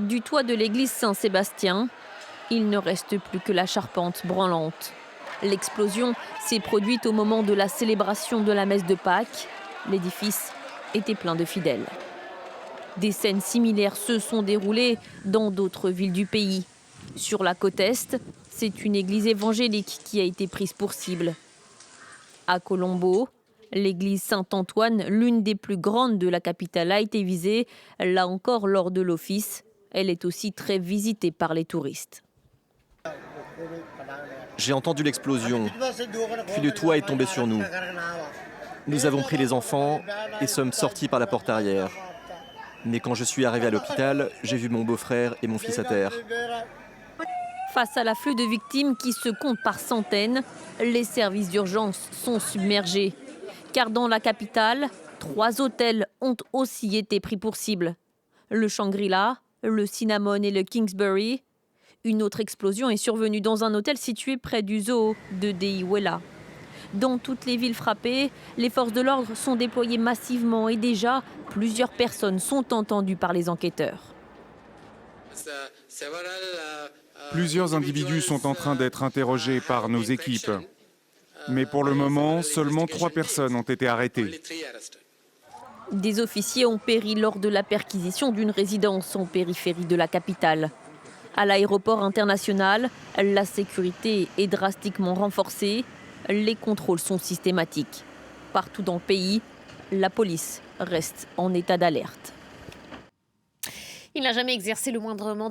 Du toit de l'église Saint-Sébastien, il ne reste plus que la charpente branlante. L'explosion s'est produite au moment de la célébration de la messe de Pâques. L'édifice était plein de fidèles. Des scènes similaires se sont déroulées dans d'autres villes du pays. Sur la côte Est, c'est une église évangélique qui a été prise pour cible. À Colombo, l'église Saint-Antoine, l'une des plus grandes de la capitale, a été visée, là encore lors de l'office. Elle est aussi très visitée par les touristes. J'ai entendu l'explosion, puis le toit est tombé sur nous. Nous avons pris les enfants et sommes sortis par la porte arrière. Mais quand je suis arrivé à l'hôpital, j'ai vu mon beau-frère et mon fils à terre. Face à l'afflux de victimes qui se comptent par centaines, les services d'urgence sont submergés. Car dans la capitale, 3 hôtels ont aussi été pris pour cible. Le Shangri-La, le Cinnamon et le Kingsbury. Une autre explosion est survenue dans un hôtel situé près du zoo de Deiwela. Dans toutes les villes frappées, les forces de l'ordre sont déployées massivement et déjà, plusieurs personnes sont entendues par les enquêteurs. Plusieurs individus sont en train d'être interrogés par nos équipes. Mais pour le moment, seulement 3 personnes ont été arrêtées. Des officiers ont péri lors de la perquisition d'une résidence en périphérie de la capitale. À l'aéroport international, la sécurité est drastiquement renforcée. Les contrôles sont systématiques. Partout dans le pays, la police reste en état d'alerte. Il n'a jamais exercé le moindre mandat